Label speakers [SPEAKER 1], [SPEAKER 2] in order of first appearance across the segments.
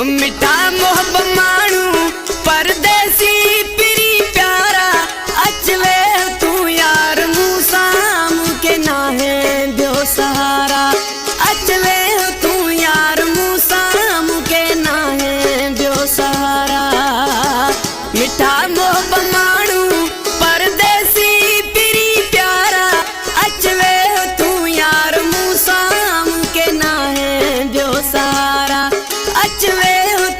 [SPEAKER 1] मिठा मोहब्बत मानू परदेसी पिरी प्यारा अचवे तू यार मूसाम के ना है ब्यो सहारा अचवे तू यार मूसाम के ना है ब्यो सहारा मिठा मोहब्बत मानू परदेसी पिरी प्यारा अचवे तू यार मूसाम के ना है ब्यो सहारा अचवे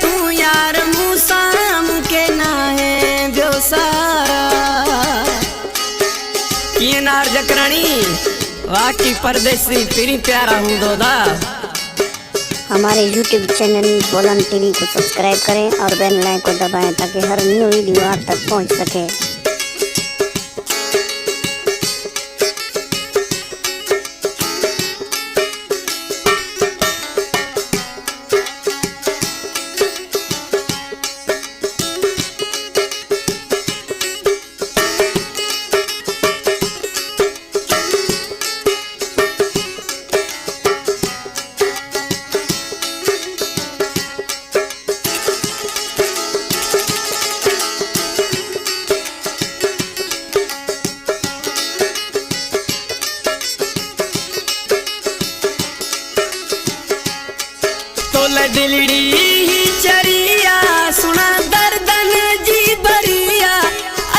[SPEAKER 1] तू यार मूसाम के ना है ब्यो सहारा ये नार जकरानी वाकी परदेसी पिरी प्यारा हूँ दोदा।
[SPEAKER 2] हमारे YouTube चैनल बोलन टीवी को सब्सक्राइब करें और बेल आइकन को दबाएं ताकि हर न्यू वीडियो आप तक पहुंच सके।
[SPEAKER 1] दिलड़ी ही चरिया सुना दर्दन जी बरिया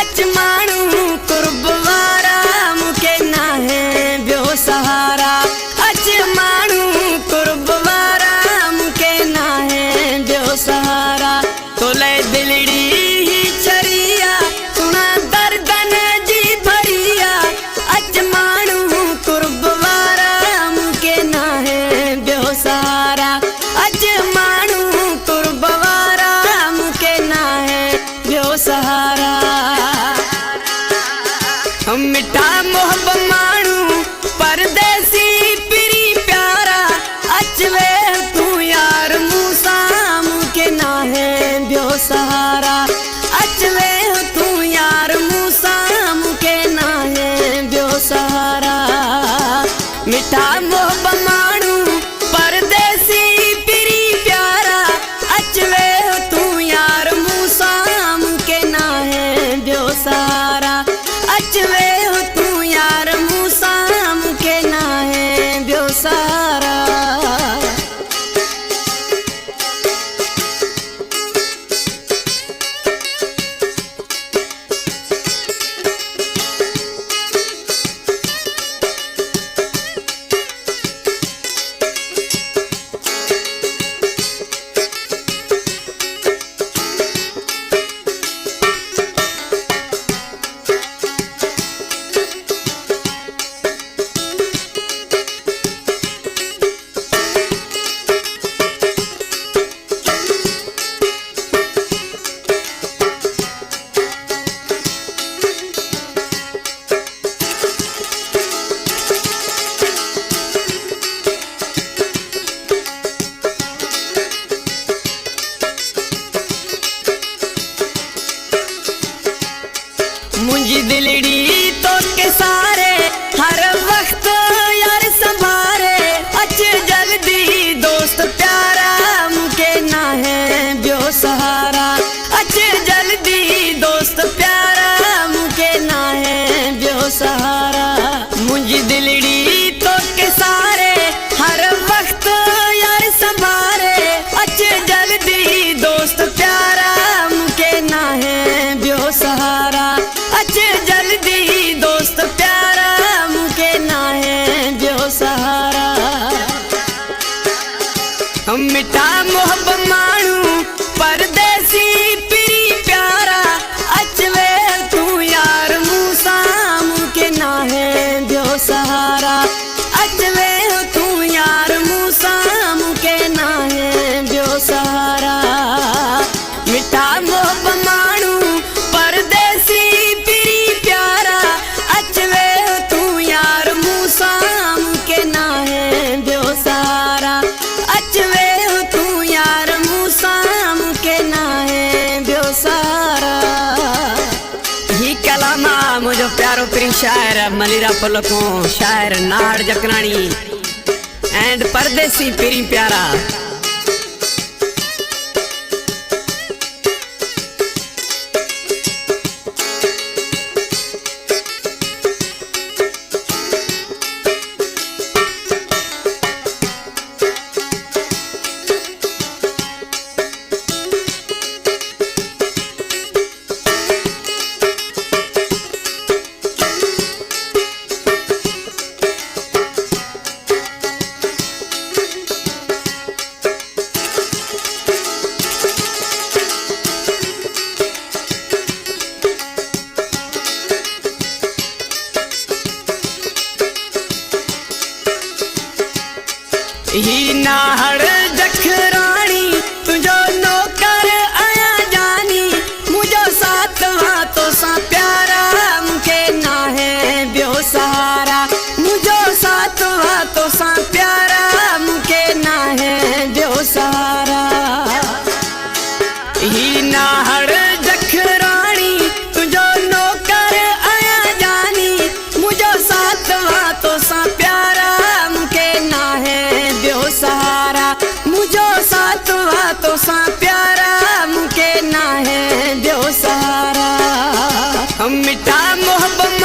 [SPEAKER 1] अच मानू कुर्बवारा मुके ना है ब्यो सहारा अच मानू कुर्बवारा मुके ना है ब्यो सहारा तोले दिलड़ी ही चरिया सुना दर्दन जी भरिया अच मानू कुर्बवारा मुके ना है ब्यो सहारा अज मानू कुर्बवारा मुके ना है ब्यो सहारा मिठा मोहब्बत मानू परदेसी पिरी प्यारा अचवे तू यार मूसाम के ना है ब्यो सहारा अचवे तू यार मूसाम के ना है ब्यो सहारा मिठा मोहब्बत मानू परदेसी सहारा अचवे तू यार मूसाम के ना है ब्यो सहारा। मुझी दिलड़ी तो के सारे हर वक्त यार संभारे अच जल्दी दोस्त प्यारा मुके ना है ब्यो सहारा अच जल्दी दोस्त प्यारा मुके ना है ब्यो सहारा मुझी दिलड़ी तो के सारे हर वक्त यार संभारे अच जल्दी दोस्त प्यारा मुके ना है ब्यो सहारा अच जल्दी दोस्त प्यारा मुके ना है ब्यो सहारा मिठा मोहब्बत मानू परदेसी पिरी प्यारा अचवे तू यार मूसाम के ना है ब्यो सहारा अचवे तू यार मूसाम के ना है ब्यो सहारा मिठा मोहब्बत मानू परदेसी मुझो प्यारो प्री शायर मलिरा पलको शायर नाड़ जकरानी एंड परदेसी पिरी प्यारा। ही नाहड़ जखरानी तुझो नौकर आया जानी मुझो सातवा तो सा प्यारा मुके ना है ब्यो सहारा मुझो सातवा तो सा प्यारा मुके ना है ब्यो सहारा ही नाहड़ जखरानी तुझो नौकर आया जानी मुझो सातवा तो सा प्यारा मुके ना है ब्यो सहारा मुझो सातवा तो सा प्यारा मुके ना है ब्यो सहारा हम मिठा मोहब्बत